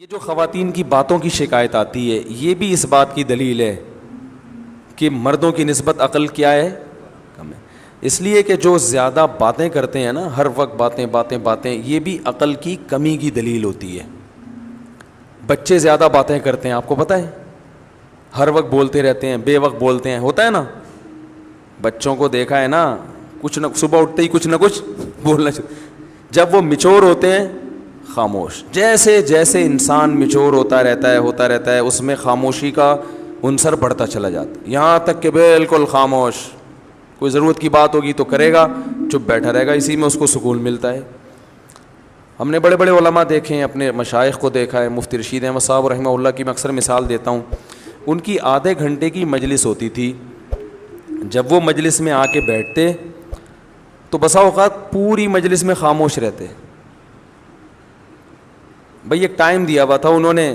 یہ جو خواتین کی باتوں کی شکایت آتی ہے یہ بھی اس بات کی دلیل ہے کہ مردوں کی نسبت عقل کیا ہے، کم ہے. اس لیے کہ جو زیادہ باتیں کرتے ہیں نا، ہر وقت باتیں باتیں باتیں، یہ بھی عقل کی کمی کی دلیل ہوتی ہے. بچے زیادہ باتیں کرتے ہیں، آپ کو پتہ ہے، ہر وقت بولتے رہتے ہیں، بے وقت بولتے ہیں، ہوتا ہے نا. بچوں کو دیکھا ہے نا، کچھ نہ صبح اٹھتے ہی کچھ نہ کچھ بولنا چاہیے. جب وہ میچور ہوتے ہیں خاموش. جیسے جیسے انسان میچور ہوتا رہتا ہے اس میں خاموشی کا عنصر بڑھتا چلا جاتا ہے، یہاں تک کہ بالکل خاموش. کوئی ضرورت کی بات ہوگی تو کرے گا، چپ بیٹھا رہے گا، اسی میں اس کو سکون ملتا ہے. ہم نے بڑے بڑے علماء دیکھے ہیں، اپنے مشائخ کو دیکھا ہے. مفتی رشید احمد صاحب رحمہ اللہ کی میں اکثر مثال دیتا ہوں. ان کی آدھے گھنٹے کی مجلس ہوتی تھی. جب وہ مجلس میں آ کے بیٹھتے تو بسا اوقات پوری مجلس میں خاموش رہتے. بھئی ایک ٹائم دیا ہوا تھا انہوں نے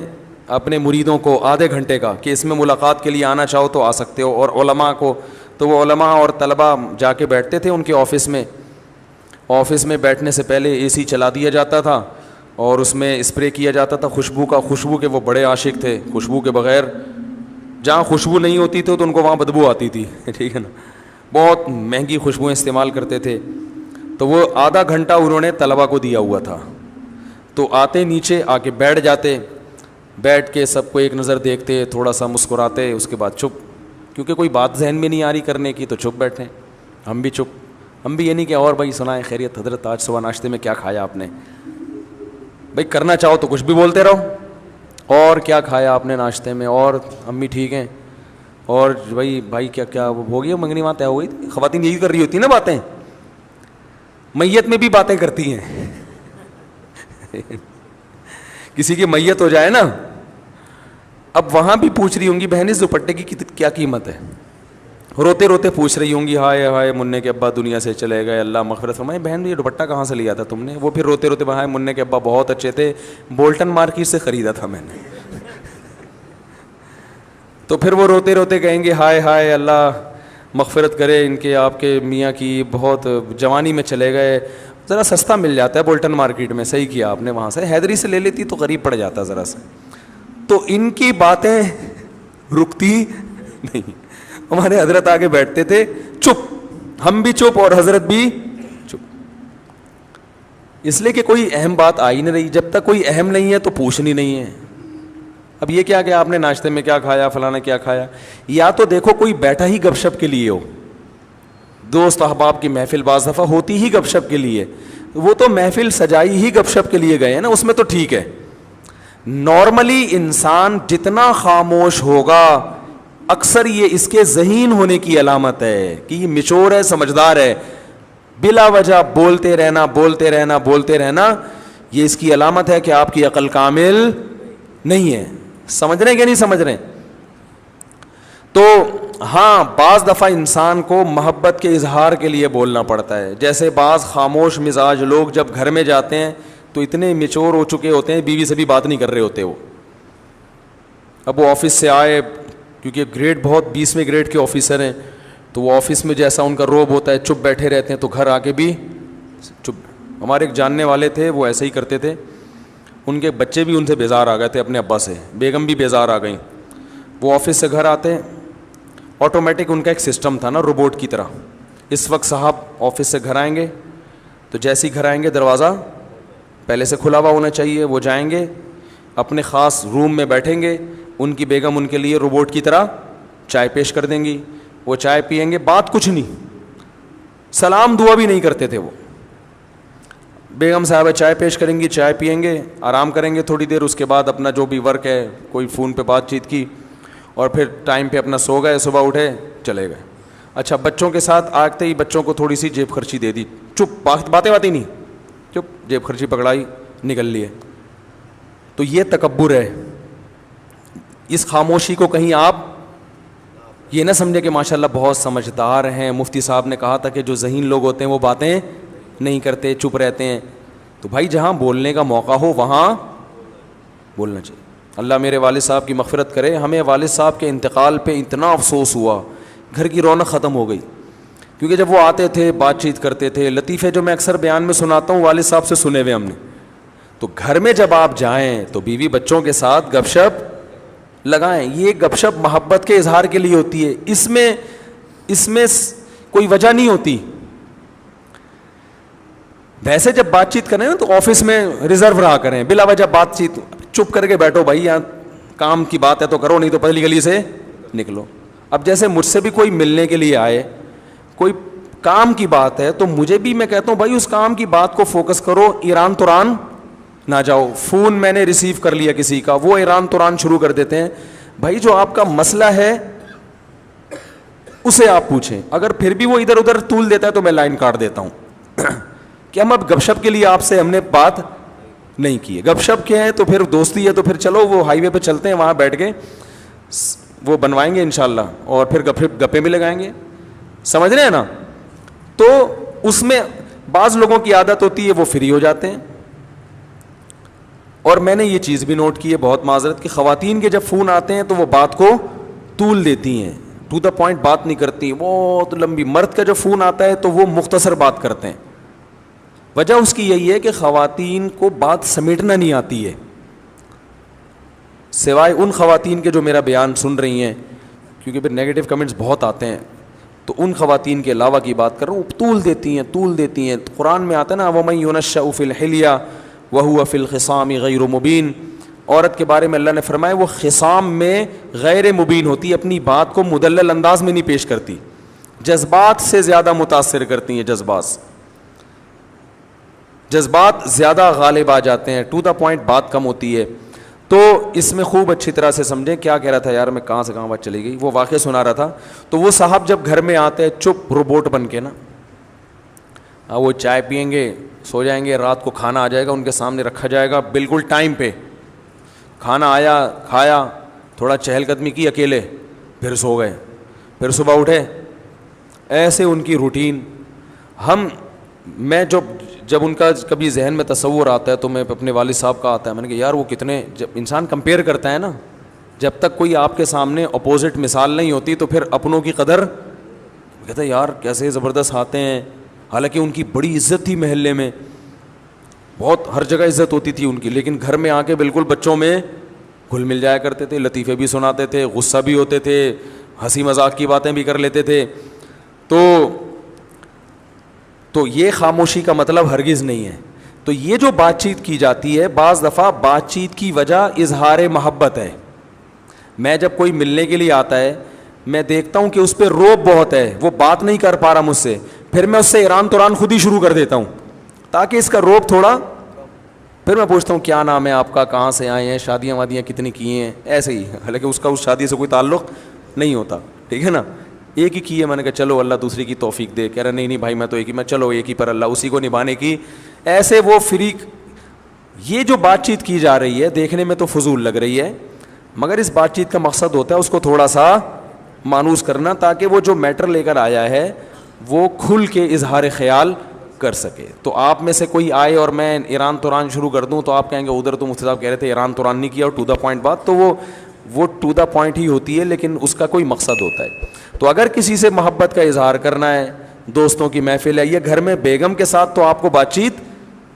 اپنے مریدوں کو آدھے گھنٹے کا، کہ اس میں ملاقات کے لیے آنا چاہو تو آ سکتے ہو. اور علماء کو تو وہ علماء اور طلباء جا کے بیٹھتے تھے ان کے آفس میں. آفس میں بیٹھنے سے پہلے اے سی چلا دیا جاتا تھا اور اس میں اسپرے کیا جاتا تھا خوشبو کا. خوشبو کے وہ بڑے عاشق تھے، خوشبو کے بغیر جہاں خوشبو نہیں ہوتی تھی تو ان کو وہاں بدبو آتی تھی. ٹھیک ہے نا، بہت مہنگی خوشبوئیں استعمال کرتے تھے. تو وہ آدھا گھنٹہ انہوں نے طلباء کو دیا ہوا تھا. تو آتے نیچے آ کے بیٹھ جاتے، بیٹھ کے سب کو ایک نظر دیکھتے، تھوڑا سا مسکراتے، اس کے بعد چپ. کیونکہ کوئی بات ذہن میں نہیں آ رہی کرنے کی تو چپ بیٹھیں. ہم بھی چپ. ہم بھی یہ نہیں کہ اور بھائی سنائیں خیریت حضرت آج صبح ناشتے میں کیا کھایا آپ نے. بھائی کرنا چاہو تو کچھ بھی بولتے رہو، اور کیا کھایا آپ نے ناشتے میں، اور امی ٹھیک ہیں، اور بھائی کیا ہو گیا، منگنی وہاں طے ہو گئی. خواتین یہی کر رہی ہوتی نا باتیں. میت میں بھی باتیں کرتی ہیں. کسی کی میت ہو جائے نا، اب وہاں بھی پوچھ رہی ہوں گی بہن اس دوپٹے کی کیا قیمت ہے. روتے روتے پوچھ رہی ہوں گی ہائے ہائے منع کے ابا دنیا سے چلے گئے، اللہ مغفرت فرمائے. بہن یہ دوپٹہ کہاں سے لیا تھا تم نے؟ وہ پھر روتے روتے ہائے منع کے ابا بہت اچھے تھے، بولٹن مارکیٹ سے خریدا تھا میں نے. تو پھر وہ روتے روتے کہیں گے ہائے ہائے اللہ مغفرت کرے ان کے آپ کے میاں کی، بہت جوانی میں چلے گئے. ذرا سستا مل جاتا ہے بولٹن مارکیٹ میں، صحیح کیا آپ نے، وہاں سے حیدری سے لے لیتی تو قریب پڑ جاتا ذرا سے. تو ان کی باتیں رکتی نہیں. ہمارے حضرت آگے بیٹھتے تھے چپ، ہم بھی چپ اور حضرت بھی چپ. اس لیے کہ کوئی اہم بات آئی نہیں رہی. جب تک کوئی اہم نہیں ہے تو پوچھنی نہیں ہے. اب یہ کیا کہ آپ نے ناشتے میں کیا کھایا، فلانا کیا کھایا. یا تو دیکھو کوئی بیٹھا ہی گپ شپ کے لیے ہو، دوست احباب کی محفل بعض دفعہ ہوتی ہی گپ شپ کے لیے، وہ تو محفل سجائی ہی گپ شپ کے لیے گئے ہیں نا، اس میں تو ٹھیک ہے. نارملی انسان جتنا خاموش ہوگا اکثر یہ اس کے ذہین ہونے کی علامت ہے کہ یہ میچور ہے، سمجھدار ہے. بلا وجہ بولتے رہنا بولتے رہنا بولتے رہنا، یہ اس کی علامت ہے کہ آپ کی عقل کامل نہیں ہے. سمجھ رہے ہیں کہ نہیں سمجھ رہے ہیں؟ تو ہاں بعض دفعہ انسان کو محبت کے اظہار کے لیے بولنا پڑتا ہے. جیسے بعض خاموش مزاج لوگ جب گھر میں جاتے ہیں تو اتنے میچور ہو چکے ہوتے ہیں، بیوی سے بھی بات نہیں کر رہے ہوتے. وہ اب وہ آفس سے آئے، کیونکہ گریڈ بہت 20ویں گریڈ کے آفیسر ہیں، تو وہ آفس میں جیسا ان کا روب ہوتا ہے چپ بیٹھے رہتے ہیں، تو گھر آ کے بھی چپ. ہمارے ایک جاننے والے تھے وہ ایسے ہی کرتے تھے. ان کے بچے بھی ان سے بیزار آ گئے تھے اپنے ابا سے، بیگم بھی بیزار آ گئیں. وہ آفس سے گھر آتے، آٹومیٹک ان کا ایک سسٹم تھا نا روبوٹ کی طرح. اس وقت صاحب آفس سے گھر آئیں گے تو جیسے ہی گھر آئیں گے دروازہ پہلے سے کھلا ہوا ہونا چاہیے. وہ جائیں گے اپنے خاص روم میں بیٹھیں گے، ان کی بیگم ان کے لیے روبوٹ کی طرح چائے پیش کر دیں گی. وہ چائے پئیں گے، بات کچھ نہیں، سلام دعا بھی نہیں کرتے تھے. وہ بیگم صاحبہ چائے پیش کریں گی، چائے پئیں گے، آرام کریں گے تھوڑی دیر، اس کے بعد اپنا جو بھی ورک ہے کوئی فون پہ بات چیت کی، اور پھر ٹائم پہ اپنا سو گئے، صبح اٹھے چلے گئے. اچھا بچوں کے ساتھ آتے ہی بچوں کو تھوڑی سی جیب خرچی دے دی، چپ، باتیں نہیں، چپ، جیب خرچی پکڑائی نکل لیے. تو یہ تکبر ہے. اس خاموشی کو کہیں آپ یہ نہ سمجھے کہ ماشاءاللہ بہت سمجھدار ہیں. مفتی صاحب نے کہا تھا کہ جو ذہین لوگ ہوتے ہیں وہ باتیں نہیں کرتے، چپ رہتے ہیں. تو بھائی جہاں بولنے کا موقع ہو وہاں بولنا چاہیے. اللہ میرے والد صاحب کی مغفرت کرے. ہمیں والد صاحب کے انتقال پہ اتنا افسوس ہوا، گھر کی رونق ختم ہو گئی. کیونکہ جب وہ آتے تھے بات چیت کرتے تھے، لطیفے جو میں اکثر بیان میں سناتا ہوں والد صاحب سے سنے ہوئے ہم نے. تو گھر میں جب آپ جائیں تو بیوی بچوں کے ساتھ گپ شپ لگائیں. یہ گپ شپ محبت کے اظہار کے لیے ہوتی ہے, اس میں کوئی وجہ نہیں ہوتی. ویسے جب بات چیت کریں نا تو آفس میں ریزرو رہا کریں, بلا وجہ بات چیت چپ کر کے بیٹھو بھائی, یہاں کام کی بات ہے تو کرو, نہیں تو پتلی گلی سے نکلو. اب جیسے مجھ سے بھی کوئی ملنے کے لیے آئے, کوئی کام کی بات ہے, تو مجھے بھی میں کہتا ہوں بھائی اس کام کی بات کو فوکس کرو, ایران توران نہ جاؤ. فون میں نے ریسیو کر لیا کسی کا, وہ ایران توران شروع کر دیتے ہیں. بھائی جو آپ کا مسئلہ ہے اسے آپ پوچھیں, اگر پھر بھی وہ ادھر ادھر طول دیتا ہے تو میں لائن کاٹ دیتا ہوں کہ ہم اب گپ شپ کے لیے آپ سے ہم نے بات نہیں کی ہے. گپ شپ کیا ہے تو پھر دوستی ہے, تو پھر چلو وہ ہائی وے پہ چلتے ہیں, وہاں بیٹھ کے وہ بنوائیں گے انشاءاللہ, اور پھر گپے بھی لگائیں گے. سمجھ رہے ہیں نا؟ تو اس میں بعض لوگوں کی عادت ہوتی ہے وہ فری ہو جاتے ہیں. اور میں نے یہ چیز بھی نوٹ کی ہے, بہت معذرت کہ خواتین کے جب فون آتے ہیں تو وہ بات کو طول دیتی ہیں, ٹو دا پوائنٹ بات نہیں کرتی, بہت لمبی. مرد کا جو فون آتا ہے تو وہ مختصر بات کرتے ہیں. وجہ اس کی یہی ہے کہ خواتین کو بات سمیٹنا نہیں آتی ہے, سوائے ان خواتین کے جو میرا بیان سن رہی ہیں, کیونکہ پھر نیگیٹو کمنٹس بہت آتے ہیں, تو ان خواتین کے علاوہ کی بات کر رہا ہوں, طول دیتی ہیں. قرآن میں آتا ہے نا وَمَن يُنَشَّأُ فِي الْحِلْيَةِ وَهُوَ فِي الْخِصَامِ غَيْرُ مُبِينٍ. عورت کے بارے میں اللہ نے فرمایا وہ خصام میں غیر مبین ہوتی, اپنی بات کو مدلل انداز میں نہیں پیش کرتی, جذبات سے زیادہ متاثر کرتی ہیں, جذبات زیادہ غالب آ جاتے ہیں, ٹو دا پوائنٹ بات کم ہوتی ہے. تو اس میں خوب اچھی طرح سے سمجھیں. کیا کہہ رہا تھا یار میں, کہاں سے کہاں بات چلی گئی, وہ واقعہ سنا رہا تھا. تو وہ صاحب جب گھر میں آتے ہیں چپ روبوٹ بن کے نا, وہ چائے پئیں گے, سو جائیں گے, رات کو کھانا آ جائے گا ان کے سامنے رکھا جائے گا بالکل ٹائم پہ, کھانا آیا کھایا, تھوڑا چہل قدمی کی اکیلے, پھر سو گئے, پھر صبح اٹھے. ایسے ان کی روٹین. میں جب ان کا کبھی ذہن میں تصور آتا ہے تو میں اپنے والد صاحب کا آتا ہے, میں نے کہا یار وہ کتنے, جب انسان کمپیئر کرتا ہے نا, جب تک کوئی آپ کے سامنے اپوزٹ مثال نہیں ہوتی تو پھر اپنوں کی قدر کہتا ہے یار کیسے زبردست آتے ہیں. حالانکہ ان کی بڑی عزت تھی محلے میں, بہت ہر جگہ عزت ہوتی تھی ان کی, لیکن گھر میں آ کے بالکل بچوں میں گھل مل جایا کرتے تھے, لطیفے بھی سناتے تھے, غصہ بھی ہوتے تھے, ہنسی مذاق کی باتیں بھی کر لیتے تھے. تو یہ خاموشی کا مطلب ہرگز نہیں ہے. تو یہ جو بات چیت کی جاتی ہے بعض دفعہ بات چیت کی وجہ اظہار محبت ہے. میں جب کوئی ملنے کے لیے آتا ہے میں دیکھتا ہوں کہ اس پہ روب بہت ہے, وہ بات نہیں کر پا رہا مجھ سے, پھر میں اس سے ایران توران خود ہی شروع کر دیتا ہوں تاکہ اس کا روب تھوڑا. پھر میں پوچھتا ہوں کیا نام ہے آپ کا, کہاں سے آئے ہیں, شادیاں وادیاں کتنی کی ہیں, ایسے ہی, حالانکہ اس کا اس شادی سے کوئی تعلق نہیں ہوتا, ٹھیک ہے نا, ایک ہی کی ہے. میں نے کہا چلو اللہ دوسری کی توفیق دے. کہہ رہا نہیں بھائی میں تو ایک ہی, میں چلو ایک ہی پر اللہ اسی کو نبھانے کی. ایسے وہ فریق. یہ جو بات چیت کی جا رہی ہے دیکھنے میں تو فضول لگ رہی ہے, مگر اس بات چیت کا مقصد ہوتا ہے اس کو تھوڑا سا مانوس کرنا, تاکہ وہ جو میٹر لے کر آیا ہے وہ کھل کے اظہار خیال کر سکے. تو آپ میں سے کوئی آئے اور میں ایران توران شروع کر دوں تو آپ کہیں گے ادھر تو مفتی صاحب کہہ رہے تھے ایران توران نہیں کیا اور ٹو دا پوائنٹ بات, تو وہ ٹو دا پوائنٹ ہی ہوتی ہے, لیکن اس کا کوئی مقصد ہوتا ہے. تو اگر کسی سے محبت کا اظہار کرنا ہے, دوستوں کی محفل ہے, یہ گھر میں بیگم کے ساتھ, تو آپ کو بات چیت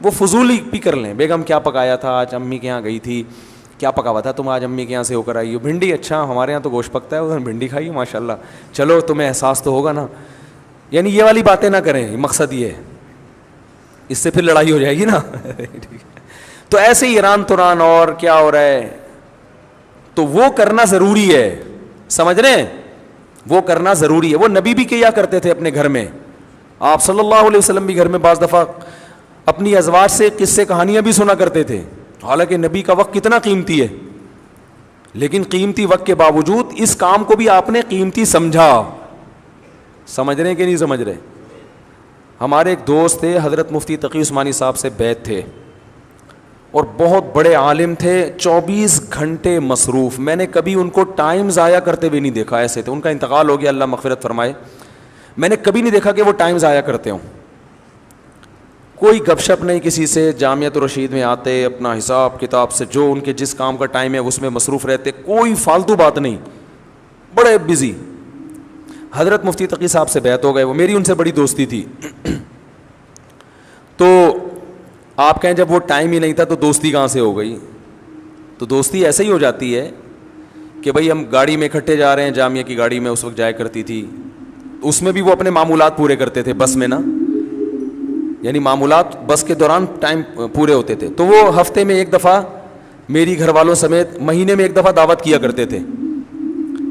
وہ فضولی بھی کر لیں. بیگم کیا پکایا تھا آج, امی کے یہاں گئی تھی, کیا پکا ہوا تھا تم آج امی کے یہاں سے ہو کر آئی ہو, بھنڈی, اچھا ہمارے یہاں تو گوشت پکتا ہے, ادھر بھنڈی کھائی ماشاء اللہ, چلو تمہیں احساس تو ہوگا نا. یعنی یہ والی باتیں نہ کریں, مقصد یہ ہے, اس سے پھر لڑائی ہو جائے گی نا. تو ایسے ہی ایران توران اور کیا ہو رہا ہے, تو وہ کرنا ضروری ہے, سمجھ رہے ہیں, وہ کرنا ضروری ہے. وہ نبی بھی کیا کرتے تھے اپنے گھر میں, آپ صلی اللہ علیہ وسلم بھی گھر میں بعض دفعہ اپنی ازواج سے قصے کہانیاں بھی سنا کرتے تھے. حالانکہ نبی کا وقت کتنا قیمتی ہے, لیکن قیمتی وقت کے باوجود اس کام کو بھی آپ نے قیمتی سمجھا. سمجھ رہے ہیں کہ نہیں سمجھ رہے؟ ہمارے ایک دوست تھے حضرت مفتی تقی عثمانی صاحب سے بیعت تھے, اور بہت بڑے عالم تھے, 24 گھنٹے مصروف. میں نے کبھی ان کو ٹائم ضائع کرتے ہوئے نہیں دیکھا. ایسے تھے, ان کا انتقال ہو گیا, اللہ مغفرت فرمائے. میں نے کبھی نہیں دیکھا کہ وہ ٹائم ضائع کرتے ہوں. کوئی گپ شپ نہیں کسی سے, جامعۃ الرشید میں آتے, اپنا حساب کتاب سے جو ان کے جس کام کا ٹائم ہے اس میں مصروف رہتے, کوئی فالتو بات نہیں, بڑے بزی. حضرت مفتی تقی صاحب سے بیعت ہو گئے, وہ میری ان سے بڑی دوستی تھی. تو آپ کہیں جب وہ ٹائم ہی نہیں تھا تو دوستی کہاں سے ہو گئی؟ تو دوستی ایسے ہی ہو جاتی ہے کہ بھائی ہم گاڑی میں اکٹھے جا رہے ہیں, جامعہ کی گاڑی میں اس وقت جایا کرتی تھی, اس میں بھی وہ اپنے معمولات پورے کرتے تھے بس میں نا, یعنی معمولات بس کے دوران ٹائم پورے ہوتے تھے. تو وہ ہفتے میں ایک دفعہ میری گھر والوں سمیت مہینے میں ایک دفعہ دعوت کیا کرتے تھے,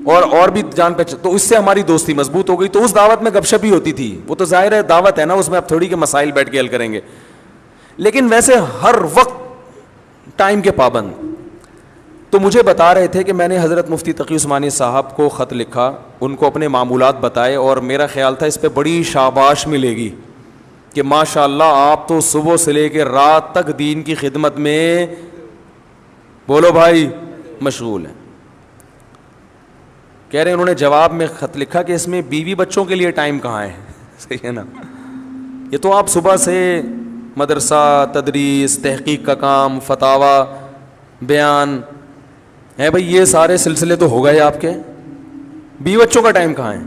اور بھی جان پہچان, تو اس سے ہماری دوستی مضبوط ہو گئی. تو اس دعوت میں گپ شپ ہی ہوتی تھی, وہ تو ظاہر ہے دعوت ہے نا, اس میں اب تھوڑی کہ مسائل بیٹھ کے حل کریں گے, لیکن ویسے ہر وقت ٹائم کے پابند. تو مجھے بتا رہے تھے کہ میں نے حضرت مفتی تقی عثمانی صاحب کو خط لکھا, ان کو اپنے معمولات بتائے, اور میرا خیال تھا اس پہ بڑی شاباش ملے گی کہ ماشاء اللہ آپ تو صبح سے لے کے رات تک دین کی خدمت میں, بولو بھائی, مشغول ہیں. کہہ رہے ہیں انہوں نے جواب میں خط لکھا کہ اس میں بیوی بچوں کے لیے ٹائم کہاں ہے. صحیح ہے نا, یہ تو آپ صبح سے مدرسہ, تدریس, تحقیق کا کام, فتاوی, بیان ہے بھائی, یہ سارے سلسلے تو ہو گئے آپ کے, بیوی بچوں کا ٹائم کہاں ہے؟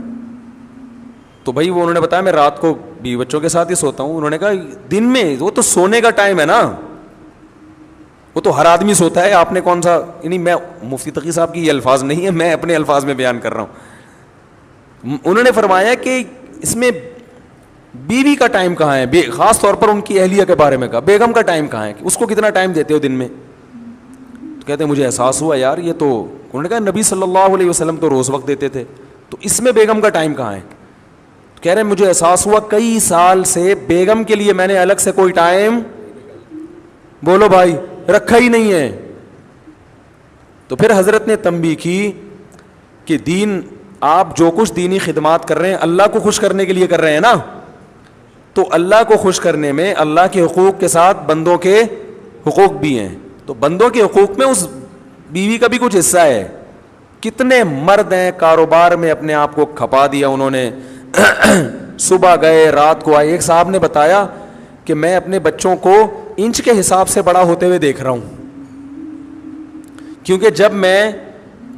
تو بھائی وہ انہوں نے بتایا میں رات کو بیوی بچوں کے ساتھ ہی سوتا ہوں. انہوں نے کہا دن میں وہ تو سونے کا ٹائم ہے نا, وہ تو ہر آدمی سوتا ہے, آپ نے کون سا, یعنی میں مفتی تقی صاحب کی یہ الفاظ نہیں ہے, میں اپنے الفاظ میں بیان کر رہا ہوں. انہوں نے فرمایا کہ اس میں بیوی کا ٹائم کہاں ہے, خاص طور پر ان کی اہلیہ کے بارے میں کہا, بیگم کا ٹائم کہاں ہے, اس کو کتنا ٹائم دیتے ہو دن میں؟ تو کہتے ہیں مجھے احساس ہوا یار یہ تو, انہوں نے کہا نبی صلی اللہ علیہ وسلم تو روز وقت دیتے تھے, تو اس میں بیگم کا ٹائم کہاں ہے؟ تو کہہ رہے ہیں مجھے احساس ہوا کئی سال سے بیگم کے لیے میں نے الگ سے کوئی ٹائم, بولو بھائی, رکھا ہی نہیں ہے. تو پھر حضرت نے تنبیہ کی کہ دین, آپ جو کچھ دینی خدمات کر رہے ہیں اللہ کو خوش کرنے کے لیے کر رہے ہیں نا, تو اللہ کو خوش کرنے میں اللہ کے حقوق کے ساتھ بندوں کے حقوق بھی ہیں. تو بندوں کے حقوق میں اس بیوی کا بھی کچھ حصہ ہے. کتنے مرد ہیں کاروبار میں اپنے آپ کو کھپا دیا انہوں نے, صبح گئے رات کو آئے. ایک صاحب نے بتایا کہ میں اپنے بچوں کو انچ کے حساب سے بڑا ہوتے ہوئے دیکھ رہا ہوں, کیونکہ جب میں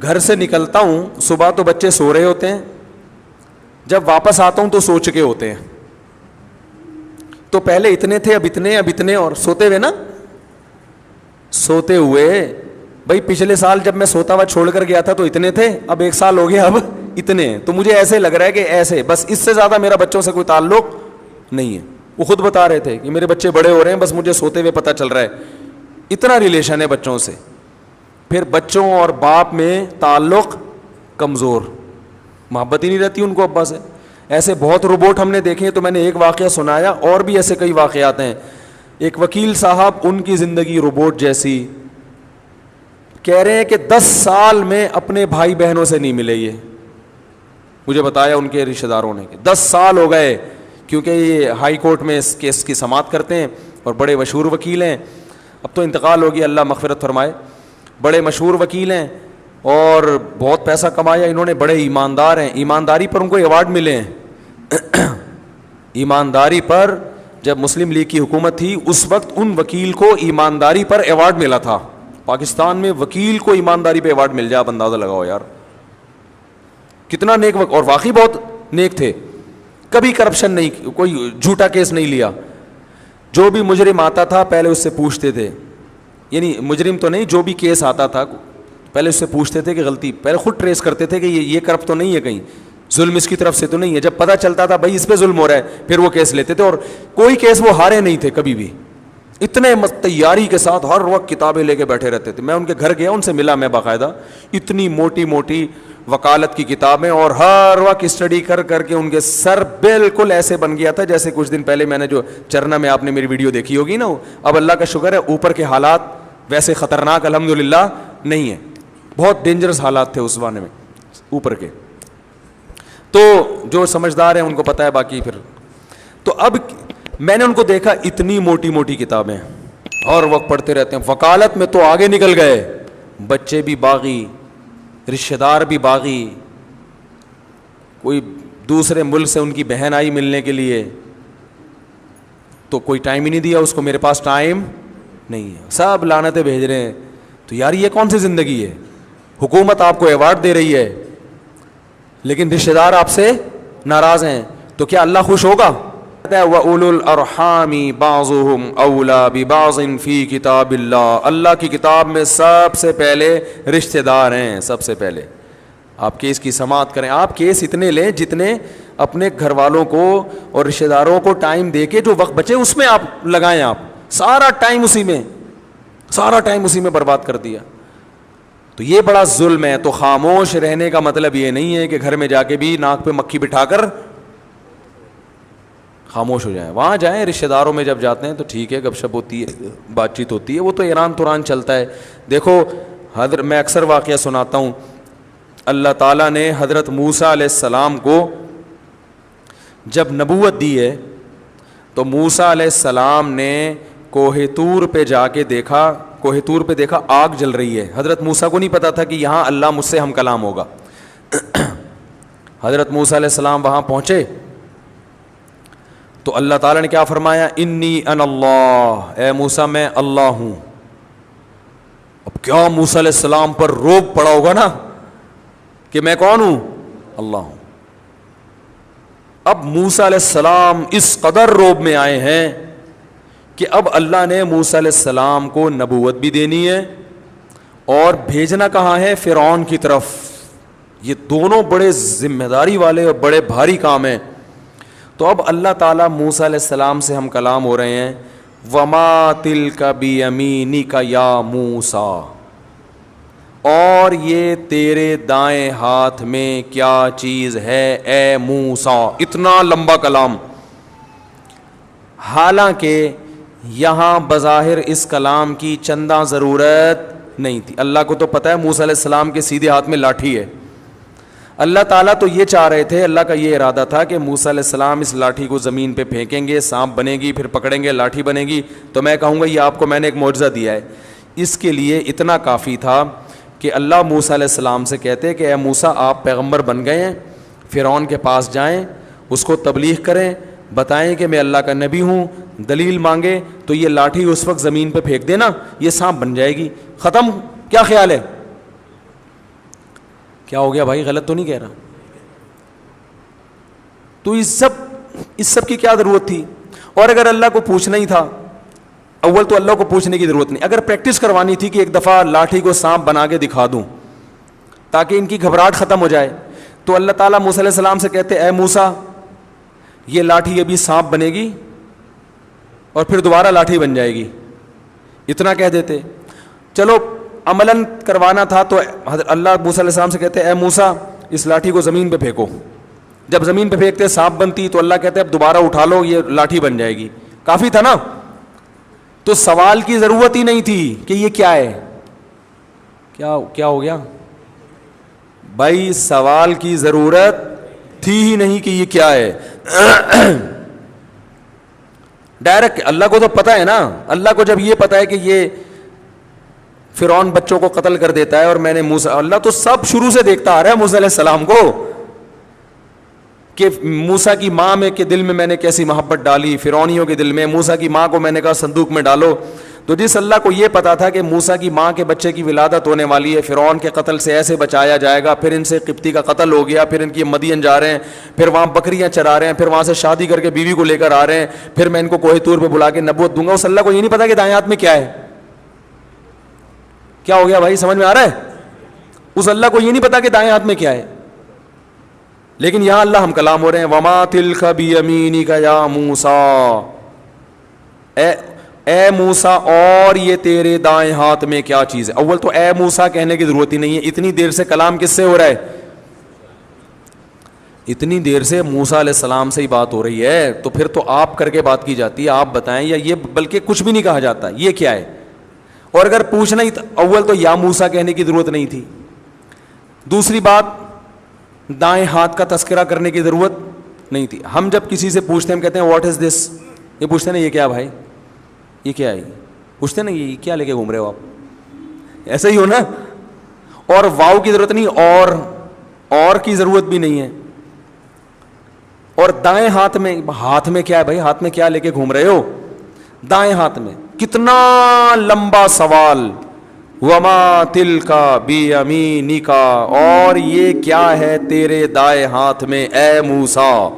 گھر سے نکلتا ہوں صبح تو بچے سو رہے ہوتے ہیں, جب واپس آتا ہوں تو سو چکے ہوتے ہیں. تو پہلے اتنے تھے, اب اتنے, اور سوتے ہوئے نا, سوتے ہوئے بھائی پچھلے سال جب میں سوتا ہوا چھوڑ کر گیا تھا تو اتنے تھے, اب ایک سال ہو گیا اب اتنے. تو مجھے ایسے لگ رہا ہے کہ ایسے بس, اس سے زیادہ میرا بچوں سے کوئی تعلق نہیں ہے. وہ خود بتا رہے تھے کہ میرے بچے بڑے ہو رہے ہیں, بس مجھے سوتے ہوئے پتہ چل رہا ہے, اتنا ریلیشن ہے بچوں سے. پھر بچوں اور باپ میں تعلق کمزور, محبت ہی نہیں رہتی ان کو ابا سے. ایسے بہت روبوٹ ہم نے دیکھے ہیں. تو میں نے ایک واقعہ سنایا, اور بھی ایسے کئی واقعات ہیں. ایک وکیل صاحب, ان کی زندگی روبوٹ جیسی, کہہ رہے ہیں کہ 10 سال میں اپنے بھائی بہنوں سے نہیں ملے. یہ مجھے بتایا ان کے رشتہ داروں نے کہ 10 سال ہو گئے, کیونکہ یہ ہائی کورٹ میں اس کیس کی سماعت کرتے ہیں اور بڑے مشہور وکیل ہیں. اب تو انتقال ہو گیا, اللہ مغفرت فرمائے. بڑے مشہور وکیل ہیں اور بہت پیسہ کمایا انہوں نے, بڑے ایماندار ہیں. ایمانداری پر ان کو ایوارڈ ملے ہیں. ایمانداری پر جب مسلم لیگ کی حکومت تھی اس وقت ان وکیل کو ایمانداری پر ایوارڈ ملا تھا. پاکستان میں وکیل کو ایمانداری پہ ایوارڈ مل جائے, آپ اندازہ لگاؤ یار کتنا نیک اور واقعی بہت نیک تھے. کبھی کرپشن نہیں, کوئی جھوٹا کیس نہیں لیا. جو بھی مجرم آتا تھا پہلے اس سے پوچھتے تھے, یعنی مجرم تو نہیں, جو بھی کیس آتا تھا پہلے اس سے پوچھتے تھے کہ غلطی, پہلے خود ٹریس کرتے تھے کہ یہ کرپٹ تو نہیں ہے, کہیں ظلم اس کی طرف سے تو نہیں ہے. جب پتہ چلتا تھا بھائی اس پہ ظلم ہو رہا ہے, پھر وہ کیس لیتے تھے, اور کوئی کیس وہ ہارے نہیں تھے کبھی بھی. اتنے تیاری کے ساتھ ہر وقت کتابیں لے کے بیٹھے رہتے تھے. میں ان کے گھر گیا, ان سے ملا میں باقاعدہ, اتنی موٹی موٹی وکالت کی کتابیں, اور ہر وقت اسٹڈی کر کر کے ان کے سر بالکل ایسے بن گیا تھا جیسے کچھ دن پہلے میں نے جو چرنا میں آپ نے میری ویڈیو دیکھی ہوگی نا. اب اللہ کا شکر ہے اوپر کے حالات ویسے خطرناک الحمدللہ نہیں ہیں, بہت ڈینجرس حالات تھے اس زمانے میں اوپر کے. تو جو سمجھدار ہیں ان کو پتہ ہے, باقی پھر تو اب میں نے ان کو دیکھا اتنی موٹی موٹی کتابیں اور وقت پڑھتے رہتے ہیں. وکالت میں تو آگے نکل گئے, بچے بھی باغی, رشتہ دار بھی باغی, کوئی دوسرے ملک سے ان کی بہن آئی ملنے کے لیے تو کوئی ٹائم ہی نہیں دیا اس کو, میرے پاس ٹائم نہیں ہے, سب لعنتیں بھیج رہے ہیں. تو یار یہ کون سی زندگی ہے؟ حکومت آپ کو ایوارڈ دے رہی ہے لیکن رشتہ دار آپ سے ناراض ہیں, تو کیا اللہ خوش ہوگا؟ وَأُولُو الْأَرْحَامِ بَعْضُهُمْ أَوْلَى بِبَعْضٍ فِي كِتَابِ اللَّهِ، اللہ کی کتاب میں سب سے پہلے رشتہ دار ہیں. سب سے پہلے آپ کیس کی سماعت کریں. آپ کیس اتنے لیں جتنے اپنے گھر والوں کو اور رشتہ داروں کو ٹائم دے کے جو وقت بچے اس میں آپ لگائیں. آپ سارا ٹائم اسی میں برباد کر دیا تو یہ بڑا ظلم ہے. تو خاموش رہنے کا مطلب یہ نہیں ہے کہ گھر میں جا کے بھی ناک پہ مکھی بٹھا کر خاموش ہو جائیں. وہاں جائیں رشتہ داروں میں جب جاتے ہیں تو ٹھیک ہے، گپ شپ ہوتی ہے، بات چیت ہوتی ہے، وہ تو ایران توران چلتا ہے. دیکھو میں اکثر واقعہ سناتا ہوں. اللہ تعالیٰ نے حضرت موسیٰ علیہ السلام کو جب نبوت دی ہے تو موسیٰ علیہ السلام نے کوہ طور پہ جا کے دیکھا، کوہ طور پہ دیکھا آگ جل رہی ہے. حضرت موسیٰ کو نہیں پتا تھا کہ یہاں اللہ مجھ سے ہم کلام ہوگا. حضرت موسیٰ علیہ السلام وہاں پہنچے تو اللہ تعالیٰ نے کیا فرمایا؟ انی انا اللہ، اے موسیٰ میں اللہ ہوں. اب کیا موسیٰ علیہ السلام پر روب پڑا ہوگا نا کہ میں کون ہوں؟ اللہ ہوں. اب موسیٰ علیہ السلام اس قدر روب میں آئے ہیں کہ اب اللہ نے موسیٰ علیہ السلام کو نبوت بھی دینی ہے اور بھیجنا کہاں ہے؟ فرعون کی طرف. یہ دونوں بڑے ذمہ داری والے اور بڑے بھاری کام ہیں. تو اب اللہ تعالیٰ موسیٰ علیہ السلام سے ہم کلام ہو رہے ہیں. وما تلک بیمینک یا موسیٰ، اور یہ تیرے دائیں ہاتھ میں کیا چیز ہے اے موسیٰ. اتنا لمبا کلام. حالانکہ یہاں بظاہر اس کلام کی چندہ ضرورت نہیں تھی. اللہ کو تو پتہ ہے موسیٰ علیہ السلام کے سیدھے ہاتھ میں لاٹھی ہے. اللہ تعالیٰ تو یہ چاہ رہے تھے، اللہ کا یہ ارادہ تھا کہ موسیٰ علیہ السلام اس لاٹھی کو زمین پہ پھینکیں گے، سانپ بنے گی، پھر پکڑیں گے، لاٹھی بنے گی. تو میں کہوں گا یہ آپ کو میں نے ایک معجزہ دیا ہے. اس کے لیے اتنا کافی تھا کہ اللہ موسیٰ علیہ السلام سے کہتے کہ اے موسیٰ آپ پیغمبر بن گئے ہیں، فرعون کے پاس جائیں، اس کو تبلیغ کریں، بتائیں کہ میں اللہ کا نبی ہوں، دلیل مانگے تو یہ لاٹھی اس وقت زمین پہ پھینک دینا، یہ سانپ بن جائے گی، ختم. کیا خیال ہے؟ کیا ہو گیا بھائی؟ غلط تو نہیں کہہ رہا؟ تو اس سب کی کیا ضرورت تھی؟ اور اگر اللہ کو پوچھنا ہی تھا، اول تو اللہ کو پوچھنے کی ضرورت نہیں، اگر پریکٹس کروانی تھی کہ ایک دفعہ لاٹھی کو سانپ بنا کے دکھا دوں تاکہ ان کی گھبراہٹ ختم ہو جائے، تو اللہ تعالیٰ موسیٰ علیہ السلام سے کہتے اے موسیٰ یہ لاٹھی ابھی سانپ بنے گی اور پھر دوبارہ لاٹھی بن جائے گی. اتنا کہہ دیتے. چلو عملاً کروانا تھا تو اللہ موسیٰ علیہ السلام سے کہتے اے موسیٰ اس لاٹھی کو زمین پہ پھینکو. جب زمین پہ پھینکتے سانپ بنتی تو اللہ کہتے اب دوبارہ اٹھا لو یہ لاٹھی بن جائے گی. کافی تھا نا؟ تو سوال کی ضرورت ہی نہیں تھی کہ یہ کیا ہے. کیا ہو گیا بھائی؟ سوال کی ضرورت تھی ہی نہیں کہ یہ کیا ہے. ڈائریکٹ اللہ کو تو پتہ ہے نا. اللہ کو جب یہ پتہ ہے کہ یہ فرعون بچوں کو قتل کر دیتا ہے اور میں نے اللہ تو سب شروع سے دیکھتا آ رہا ہے موسیٰ علیہ السلام کو کہ موسیٰ کی ماں میں کے دل میں میں نے کیسی محبت ڈالی، فرعونیوں کے دل میں. موسیٰ کی ماں کو میں نے کہا صندوق میں ڈالو. تو جس اللہ کو یہ پتا تھا کہ موسیٰ کی ماں کے بچے کی ولادت ہونے والی ہے، فرعون کے قتل سے ایسے بچایا جائے گا، پھر ان سے قبطی کا قتل ہو گیا، پھر ان کی مدین جا رہے ہیں، پھر وہاں بکریاں چرا رہے ہیں، پھر وہاں سے شادی کر کے بیوی کو لے کر آ رہے ہیں، پھر میں ان کو کوہ طور پہ بلا کے نبوت دوں گا. اس اللہ کو یہ نہیں پتا کہ دائیں ہاتھ میں کیا ہے. کیا ہو گیا بھائی؟ سمجھ میں آ رہا ہے؟ اس اللہ کو یہ نہیں پتا کہ دائیں ہاتھ میں کیا ہے. لیکن یہاں اللہ ہم کلام ہو رہے ہیں. وما تلک بیمینک یا موسیٰ، اے موسیٰ اور یہ تیرے دائیں ہاتھ میں کیا چیز ہے. اول تو اے موسیٰ کہنے کی ضرورت ہی نہیں ہے. اتنی دیر سے کلام کس سے ہو رہا ہے؟ اتنی دیر سے موسیٰ علیہ السلام سے ہی بات ہو رہی ہے تو پھر تو آپ کر کے بات کی جاتی ہے، آپ بتائیں. یا یہ بلکہ کچھ بھی نہیں کہا جاتا یہ کیا ہے. اور اگر پوچھنا ہی اول تو یا موسیٰ کہنے کی ضرورت نہیں تھی. دوسری بات دائیں ہاتھ کا تذکرہ کرنے کی ضرورت نہیں تھی. ہم جب کسی سے پوچھتے ہیں ہم کہتے ہیں واٹ از دس، یہ پوچھتے ہیں نا یہ کیا بھائی، یہ کیا ہے، پوچھتے ہیں نا یہ کیا لے کے گھوم رہے ہو آپ، ایسا ہی ہو نا. اور واو کی ضرورت نہیں، اور کی ضرورت بھی نہیں ہے. اور دائیں ہاتھ میں کیا ہے بھائی، ہاتھ میں کیا لے کے گھوم رہے ہو دائیں ہاتھ میں. کتنا لمبا سوال. وما تلک بیمینک، اور یہ کیا ہے تیرے دائیں ہاتھ میں اے موسیٰ.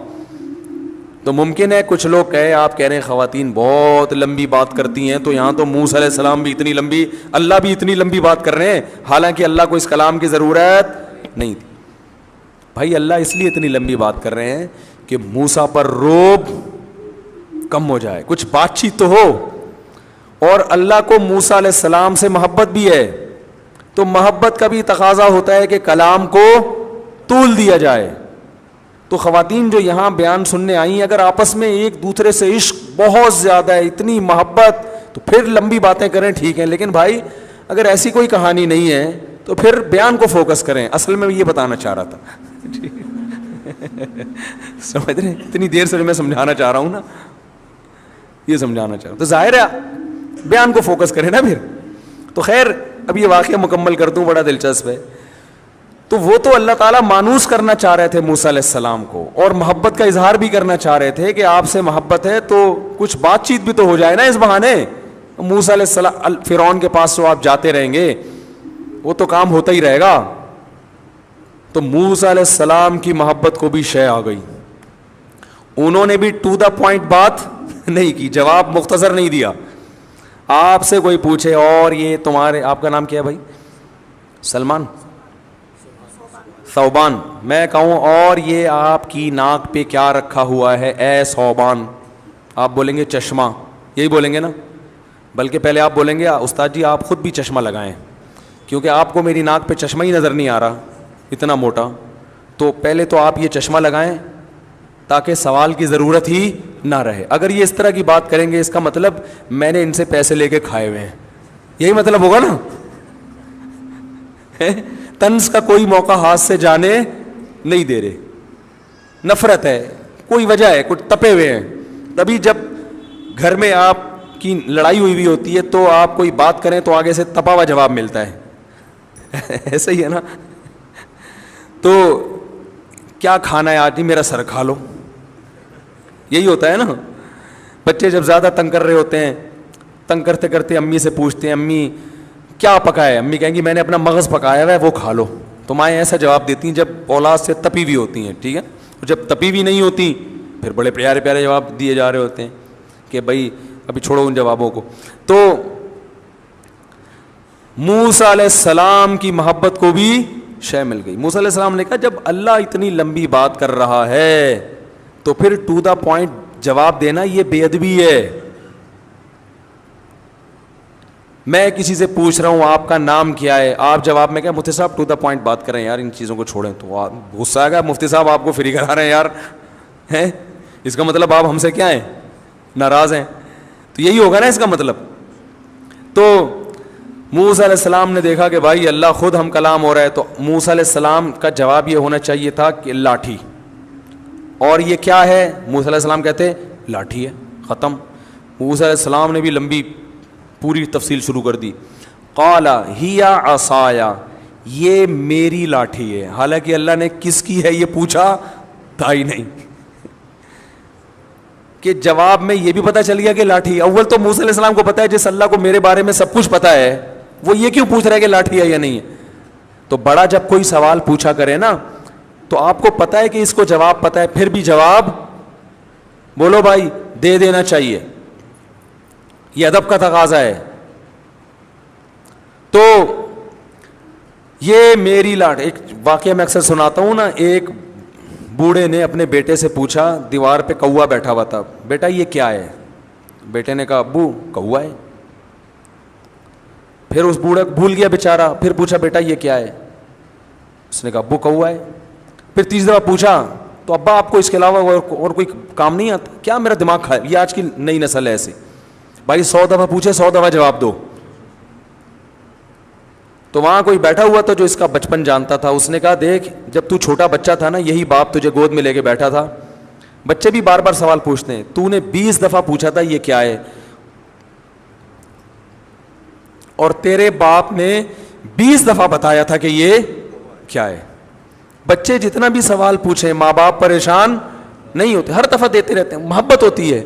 تو ممکن ہے کچھ لوگ کہے آپ کہہ رہے ہیں خواتین بہت لمبی بات کرتی ہیں، تو یہاں تو موسیٰ علیہ السلام بھی اتنی لمبی، اللہ بھی اتنی لمبی بات کر رہے ہیں، حالانکہ اللہ کو اس کلام کی ضرورت نہیں تھی. بھائی اللہ اس لیے اتنی لمبی بات کر رہے ہیں کہ موسیٰ پر روب کم ہو جائے، کچھ بات چیت تو ہو. اور اللہ کو موسیٰ علیہ السلام سے محبت بھی ہے، تو محبت کا بھی تقاضا ہوتا ہے کہ کلام کو طول دیا جائے. تو خواتین جو یہاں بیان سننے آئی ہیں، اگر آپس میں ایک دوسرے سے عشق بہت زیادہ ہے، اتنی محبت، تو پھر لمبی باتیں کریں ٹھیک ہے، لیکن بھائی اگر ایسی کوئی کہانی نہیں ہے تو پھر بیان کو فوکس کریں. اصل میں یہ بتانا چاہ رہا تھا سمجھ رہے ہیں؟ اتنی دیر سے میں سمجھانا چاہ رہا ہوں نا، یہ سمجھانا چاہ رہا ہوں، تو ظاہر ہے بیان کو فوکس کریں نا پھر. تو خیر اب یہ واقعہ مکمل کر دوں، بڑا دلچسپ ہے. تو وہ تو اللہ تعالیٰ مانوس کرنا چاہ رہے تھے موسیٰ علیہ السلام کو، اور محبت کا اظہار بھی کرنا چاہ رہے تھے کہ آپ سے محبت ہے تو کچھ بات چیت بھی تو ہو جائے نا اس بہانے. موسیٰ علیہ السلام فرعون کے پاس تو آپ جاتے رہیں گے، وہ تو کام ہوتا ہی رہے گا. تو موسیٰ علیہ السلام کی محبت کو بھی شے آ گئی، انہوں نے بھی ٹو دا پوائنٹ بات نہیں کی، جواب مختصر نہیں دیا. آپ سے کوئی پوچھے اور یہ تمہارے، آپ کا نام کیا ہے بھائی؟ سلمان، ثوبان. میں کہوں اور یہ آپ کی ناک پہ کیا رکھا ہوا ہے اے ثوبان؟ آپ بولیں گے چشمہ، یہی بولیں گے نا؟ بلکہ پہلے آپ بولیں گے استاد جی آپ خود بھی چشمہ لگائیں، کیونکہ آپ کو میری ناک پہ چشمہ ہی نظر نہیں آ رہا اتنا موٹا. تو پہلے تو آپ یہ چشمہ لگائیں تاکہ سوال کی ضرورت ہی نہ رہے. اگر یہ اس طرح کی بات کریں گے اس کا مطلب میں نے ان سے پیسے لے کے کھائے ہوئے ہیں، یہی مطلب ہوگا نا. طنز کا کوئی موقع ہاتھ سے جانے نہیں دے رہے، نفرت ہے، کوئی وجہ ہے، کچھ تپے ہوئے ہیں. تبھی جب گھر میں آپ کی لڑائی ہوئی ہوتی ہے تو آپ کوئی بات کریں تو آگے سے تپا ہوا جواب ملتا ہے. ایسا ہی ہے نا. تو کیا کھانا ہے آج؟ نہیں میرا سر کھا لو، یہی ہوتا ہے نا. بچے جب زیادہ تنگ کر رہے ہوتے ہیں، تنگ کرتے کرتے امی سے پوچھتے ہیں امی کیا پکایا ہے؟ امی کہیں گی میں نے اپنا مغز پکایا ہوا ہے وہ کھا لو. تو مائیں ایسا جواب دیتی ہیں جب اولاد سے تپی ہوئی ہوتی ہیں، ٹھیک ہے. جب تپی ہوئی نہیں ہوتی پھر بڑے پیارے پیارے جواب دیے جا رہے ہوتے ہیں کہ بھائی ابھی چھوڑو ان جوابوں کو. تو موسیٰ علیہ السلام کی محبت کو بھی شے مل گئی. موسیٰ علیہ السلام نے کہا جب اللہ اتنی لمبی بات کر رہا ہے تو پھر ٹو دا پوائنٹ جواب دینا یہ بے ادبی ہے. میں کسی سے پوچھ رہا ہوں آپ کا نام کیا ہے، آپ جواب میں کیا مفتی صاحب ٹو دا پوائنٹ بات کریں یار، ان چیزوں کو چھوڑیں. تو غصہ آئے گا مفتی صاحب آپ کو فری کرا رہے ہیں یار، ہیں اس کا مطلب آپ ہم سے کیا ہیں، ناراض ہیں. تو یہی ہوگا نا اس کا مطلب. تو موسیٰ علیہ السلام نے دیکھا کہ بھائی اللہ خود ہم کلام ہو رہا ہے، تو موسیٰ علیہ السلام کا جواب یہ ہونا چاہیے تھا کہ لاٹھی. اور یہ کیا ہے؟ موسیٰ علیہ السلام کہتے لاٹھی ہے، ختم. موسیٰ علیہ السلام نے بھی لمبی پوری تفصیل شروع کر دی. قال ہی عصایا، یہ میری لاٹھی ہے. حالانکہ اللہ نے کس کی ہے یہ پوچھا تھا ہی نہیں، کہ جواب میں یہ بھی پتہ چل گیا کہ لاٹھی. اول تو موسیٰ علیہ السلام کو پتہ ہے جس اللہ کو میرے بارے میں سب کچھ پتہ ہے وہ یہ کیوں پوچھ رہا ہے کہ لاٹھی ہے یا نہیں ہے. تو بڑا جب کوئی سوال پوچھا کرے نا تو آپ کو پتہ ہے کہ اس کو جواب پتہ ہے، پھر بھی جواب بولو بھائی دے دینا چاہیے، یہ ادب کا تقاضا ہے. تو یہ میری لاٹھی. ایک واقعہ میں اکثر سناتا ہوں نا، ایک بوڑھے نے اپنے بیٹے سے پوچھا، دیوار پہ کوا بیٹھا ہوا تھا، بیٹا یہ کیا ہے؟ بیٹے نے کہا ابو کوا ہے. پھر اس بوڑھا بھول گیا بیچارہ، پھر پوچھا بیٹا یہ کیا ہے؟ اس نے کہا ابو کوا ہے. پھر تیسری دفعہ پوچھا تو ابا آپ کو اس کے علاوہ اور کوئی کام نہیں آتا کیا؟ میرا دماغ کھائے. یہ آج کی نئی نسل ہے ایسی، بھائی 100 دفعہ پوچھے 100 دفعہ جواب دو. تو وہاں کوئی بیٹھا ہوا تھا جو اس کا بچپن جانتا تھا، اس نے کہا دیکھ جب تو چھوٹا بچہ تھا نا یہی باپ تجھے گود میں لے کے بیٹھا تھا. بچے بھی بار بار سوال پوچھتے ہیں، تو نے 20 دفعہ پوچھا تھا یہ کیا ہے، اور تیرے باپ نے 20 دفعہ بتایا تھا کہ یہ کیا ہے. بچے جتنا بھی سوال پوچھیں ماں باپ پریشان نہیں ہوتے، ہر دفعہ دیتے رہتے ہیں، محبت ہوتی ہے.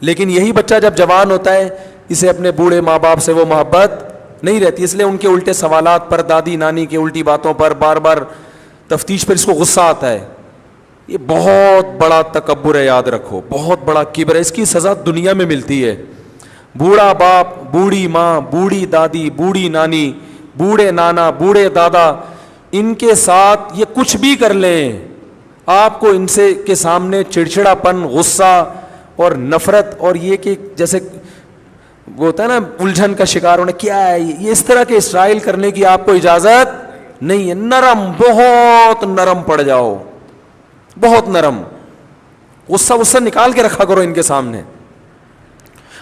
لیکن یہی بچہ جب جوان ہوتا ہے اسے اپنے بوڑھے ماں باپ سے وہ محبت نہیں رہتی، اس لیے ان کے الٹے سوالات پر، دادی نانی کے الٹی باتوں پر بار بار تفتیش پر اس کو غصہ آتا ہے. یہ بہت بڑا تکبر ہے، یاد رکھو، بہت بڑا کبر ہے، اس کی سزا دنیا میں ملتی ہے. بوڑھا باپ، بوڑھی ماں، بوڑھی دادی، بوڑھی نانی، بوڑھے نانا، بوڑھے دادا، ان کے ساتھ یہ کچھ بھی کر لیں، آپ کو ان سے کے سامنے چڑچڑا پن، غصہ اور نفرت، اور یہ کہ جیسے وہ ہوتا ہے نا الجھن کا شکار ہونے، کیا ہے یہ، اس طرح کے اسرائیل کرنے کی آپ کو اجازت نہیں ہے. نرم، بہت نرم پڑ جاؤ، بہت نرم، غصہ نکال کے رکھا کرو ان کے سامنے،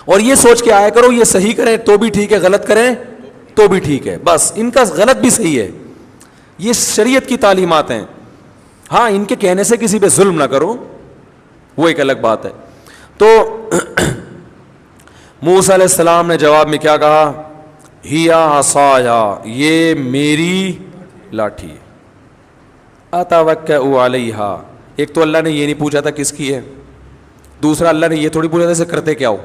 اور یہ سوچ کے آیا کرو یہ صحیح کریں تو بھی ٹھیک ہے، غلط کریں تو بھی ٹھیک ہے، بس ان کا غلط بھی صحیح ہے. یہ شریعت کی تعلیمات ہیں. ہاں ان کے کہنے سے کسی پہ ظلم نہ کرو، وہ ایک الگ بات ہے. تو موسیٰ علیہ السلام نے جواب میں کیا کہا؟ ہیا عصایا، یہ میری لاٹھی ہے، اتوکئ علیہا. ایک تو اللہ نے یہ نہیں پوچھا تھا کس کی ہے، دوسرا اللہ نے یہ تھوڑی پوچھا تھا اسے کرتے کیا ہو.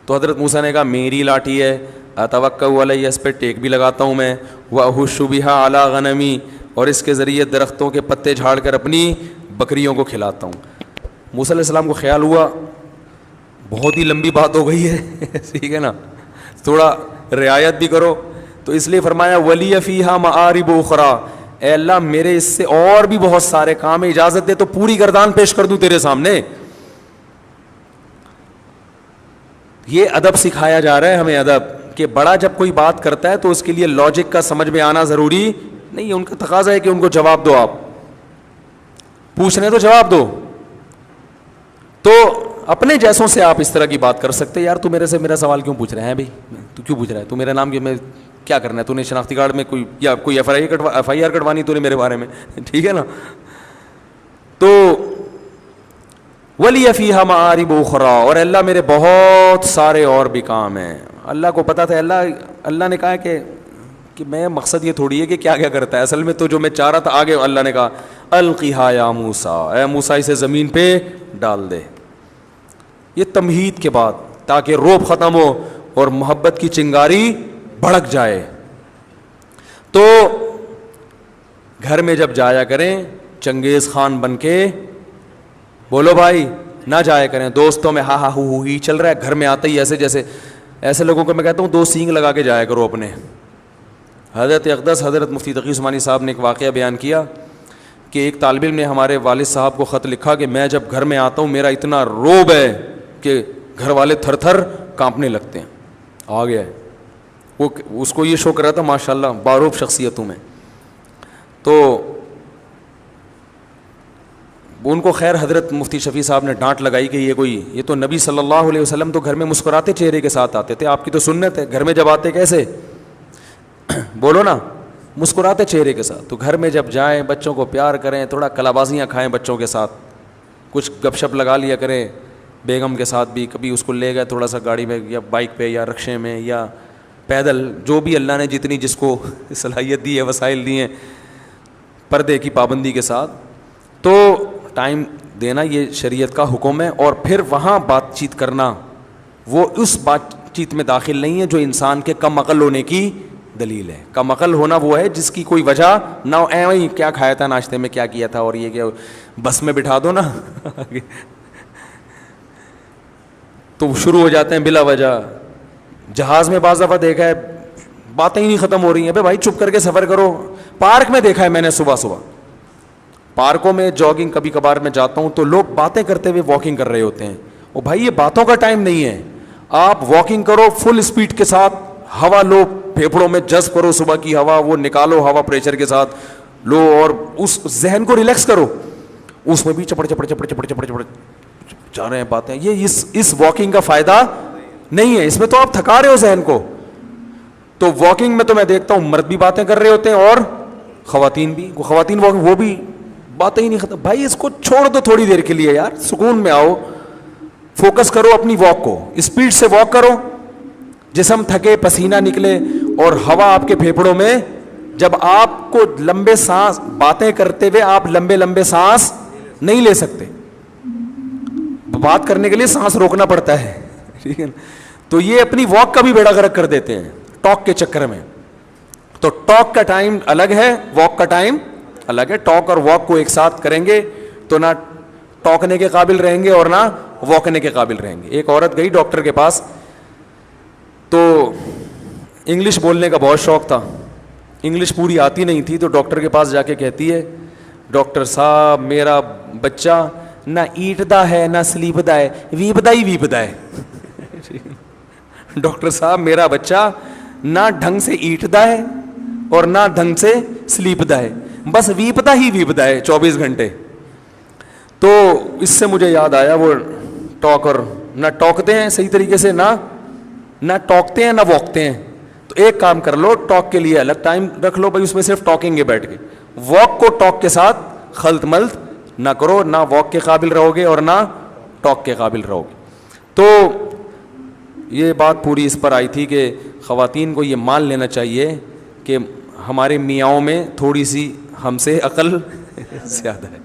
تو حضرت موسیٰ نے کہا میری لاٹھی ہے، اتوکئ علیہا، اس پہ ٹیک بھی لگاتا ہوں میں، واہش بہا علی غنمی، اور اس کے ذریعے درختوں کے پتے جھاڑ کر اپنی بکریوں کو کھلاتا ہوں. موسیٰ علیہ السلام کو خیال ہوا بہت ہی لمبی بات ہو گئی ہے ٹھیک ہے نا، تھوڑا رعایت بھی کرو، تو اس لیے فرمایا ولی فیہا معارب اخری، اے اللہ میرے اس سے اور بھی بہت سارے کام ہیں، اجازت دے تو پوری گردان پیش کر دوں تیرے سامنے. یہ ادب سکھایا جا رہا ہے ہمیں، ادب، کہ بڑا جب کوئی بات کرتا ہے تو اس کے لیے لاجک کا سمجھ میں آنا ضروری نہیں ہے، ان کا تقاضا ہے کہ ان کو جواب دو، آپ پوچھ رہے تو جواب دو. تو اپنے جیسوں سے آپ اس طرح کی بات کر سکتے، یار تو میرے سے میرا سوال کیوں پوچھ رہے ہیں بھائی، تو کیوں پوچھ رہا ہے، تو میرا نام کیا کرنا ہے، تو نے شناختی کارڈ میں کوئی یا کوئی ایف آئی آر کٹوانی تو نے میرے بارے میں، ٹھیک ہے نا. تو ولی فیہا معارب اخری، اور اللہ میرے بہت سارے اور بھی کام ہیں. اللہ کو پتا تھا، اللہ نے کہا کہ میں مقصد یہ تھوڑی ہے کہ کیا کیا کرتا ہے، اصل میں تو جو میں چاہ رہا تھا آگے اللہ نے کہا القیہا یا موسیٰ، اے موسیٰ اسے زمین پہ ڈال دے. یہ تمہید کے بعد تاکہ روب ختم ہو اور محبت کی چنگاری بھڑک جائے. تو گھر میں جب جایا کریں چنگیز خان بن کے، بولو بھائی، نہ جایا کریں دوستوں میں ہا ہا ہو ہی چل رہا ہے، گھر میں آتے ہی ایسے جیسے ایسے لوگوں کو میں کہتا ہوں 2 سینگ لگا کے جایا کرو اپنے. حضرت اقدس حضرت مفتی تقی عثمانی صاحب نے ایک واقعہ بیان کیا کہ ایک طالب علم نے ہمارے والد صاحب کو خط لکھا کہ میں جب گھر میں آتا ہوں میرا اتنا روب ہے کہ گھر والے تھر تھر کانپنے لگتے ہیں. آ گیا ہے وہ، اس کو یہ شوق رہا تھا ماشاء اللہ باروب شخصیتوں میں. تو ان کو خیر حضرت مفتی شفیع صاحب نے ڈانٹ لگائی کہ یہ تو نبی صلی اللہ علیہ وسلم تو گھر میں مسکراتے چہرے کے ساتھ آتے تھے، آپ کی تو سنت ہے گھر میں جب آتے کیسے بولو نا، مسکراتے چہرے کے ساتھ. تو گھر میں جب جائیں بچوں کو پیار کریں، تھوڑا کلابازیاں کھائیں بچوں کے ساتھ، کچھ گپ شپ لگا لیا کریں بیگم کے ساتھ بھی، کبھی اس کو لے گئے تھوڑا سا گاڑی میں یا بائک پہ یا رکشے میں یا پیدل، جو بھی اللہ نے جتنی جس کو صلاحیت دی ہے، وسائل دی ہیں، پردے کی پابندی کے ساتھ، تو ٹائم دینا یہ شریعت کا حکم ہے. اور پھر وہاں بات چیت کرنا وہ اس بات چیت میں داخل نہیں ہے جو انسان کے کم عقل ہونے کی دلیل ہے. کم عقل ہونا وہ ہے جس کی کوئی وجہ نہ ہو، وہی کیا کھایا تھا ناشتے میں، کیا کیا تھا، اور یہ کہ بس میں بٹھا دو نا تو شروع ہو جاتے ہیں بلا وجہ. جہاز میں بعض دفعہ دیکھا ہے باتیں ہی نہیں ختم ہو رہی ہیں، بھائی چپ کر کے سفر کرو. پارک میں دیکھا ہے میں نے، صبح پارکوں میں جاگنگ کبھی کبھار میں جاتا ہوں تو لوگ باتیں کرتے ہوئے واکنگ کر رہے ہوتے ہیں. او بھائی یہ باتوں کا ٹائم نہیں ہے، آپ واکنگ کرو فل اسپیڈ کے ساتھ، ہوا لو پھیپھڑوں میں جذب کرو، صبح کی ہوا وہ نکالو ہوا پریشر کے ساتھ لو، اور اس ذہن کو ریلیکس کرو. اس میں بھی چپڑ جا رہے ہیں باتیں، یہ اس واکنگ کا فائدہ نہیں ہے، اس میں تو آپ تھکا رہے ہو ذہن کو. تو واکنگ میں تو میں دیکھتا ہوں مرد بھی باتیں کر رہے ہوتے ہیں اور خواتین بھی. خواتین وہ بھی باتیں ہی نہیں ختم. بھائی اس کو چھوڑ دو تھوڑی دیر کے لیے یار، سکون میں آؤ، فوکس کرو اپنی واک کو، اسپیڈ سے واک کرو، جسم تھکے پسینہ نکلے اور ہوا آپ کے پھیپھڑوں میں. جب آپ کو لمبے سانس، باتیں کرتے ہوئے آپ لمبے سانس نہیں لے سکتے، بات کرنے کے لیے سانس روکنا پڑتا ہے، ٹھیک ہے. تو یہ اپنی واک کا بھی بیڑا غرق کر دیتے ہیں ٹاک کے چکر میں. تو ٹاک کا ٹائم الگ ہے، واک کا ٹائم الگ ہے. ٹاک اور واک کو ایک ساتھ کریں گے تو نہ ٹوکنے کے قابل رہیں گے اور نہ واکنے کے قابل رہیں گے. ایک عورت گئی ڈاکٹر کے پاس, تو انگلش بولنے کا بہت شوق تھا, انگلش پوری آتی نہیں تھی, تو ڈاکٹر کے پاس جا کے کہتی ہے, ڈاکٹر صاحب میرا بچہ نہ ایٹدا ہے نہ سلیپدا ہے, ویپدا ہی ویپدا ہے. ڈاکٹر صاحب میرا بچہ نہ ڈھنگ سے ایٹدا ہے اور نہ ڈھنگ سے سلیپدا ہے, بس ویپدا ہی ویپدا ہے 24 گھنٹے. تو اس سے مجھے یاد آیا وہ ٹاکر نہ ٹاکتے ہیں صحیح طریقے سے, نہ ٹاکتے ہیں نہ واکتے ہیں. تو ایک کام کر لو, ٹاک کے لیے الگ ٹائم رکھ لو بھائی, اس میں صرف ٹاکیں گے بیٹھ کے, واک کو ٹاک کے ساتھ خلط ملط نہ کرو, نہ واک کے قابل رہو گے اور نہ ٹاک کے قابل رہو گے. تو یہ بات پوری اس پر آئی تھی کہ خواتین کو یہ مان لینا چاہیے کہ ہمارے میاؤں میں تھوڑی سی ہم سے عقل زیادہ ہے.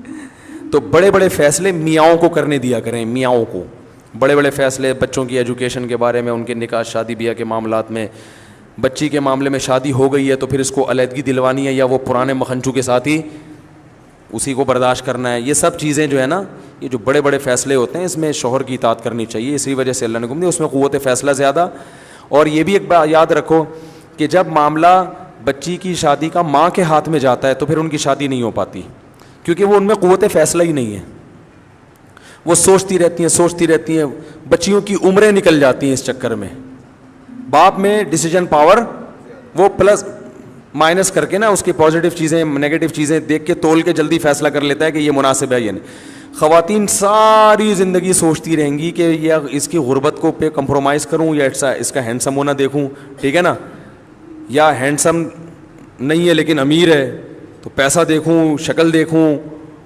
تو بڑے بڑے فیصلے میاؤں کو کرنے دیا کریں, میاؤں کو بڑے بڑے فیصلے بچوں کی ایجوکیشن کے بارے میں, ان کے نکاح شادی بیاہ کے معاملات میں. بچی کے معاملے میں شادی ہو گئی ہے تو پھر اس کو علیحدگی دلوانی ہے یا وہ پرانے مکھنچو کے ساتھ ہی اسی کو برداشت کرنا ہے. یہ سب چیزیں جو ہے نا, یہ جو بڑے بڑے فیصلے ہوتے ہیں اس میں شوہر کی اطاعت کرنی چاہیے. اسی وجہ سے اللہ نے حکم دیا, اس میں قوت فیصلہ زیادہ. اور یہ بھی ایک بات یاد رکھو کہ جب معاملہ بچی کی شادی کا ماں کے ہاتھ میں جاتا ہے تو پھر ان کی شادی نہیں ہو پاتی, کیونکہ وہ ان میں قوت فیصلہ ہی نہیں ہے. وہ سوچتی رہتی ہیں, بچیوں کی عمریں نکل جاتی ہیں اس چکر میں. باپ میں ڈیسیجن پاور وہ پلس مائنس کر کے نا, اس کی پازیٹیو چیزیں نیگیٹو چیزیں دیکھ کے تول کے جلدی فیصلہ کر لیتا ہے کہ یہ مناسب ہے یا نہیں. خواتین ساری زندگی سوچتی رہیں گی کہ یہ اس کی غربت کو پہ کمپرومائز کروں یا اس کا ہینڈسم ہونا دیکھوں, ٹھیک ہے نا, یا ہینڈسم نہیں ہے لیکن امیر ہے تو پیسہ دیکھوں, شکل دیکھوں,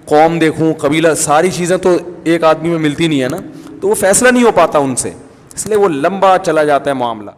قوم دیکھوں, قبیلہ, ساری چیزیں تو ایک آدمی میں ملتی نہیں ہے نا, تو وہ فیصلہ نہیں ہو پاتا ان سے, اس لیے وہ لمبا چلا جاتا ہے معاملہ.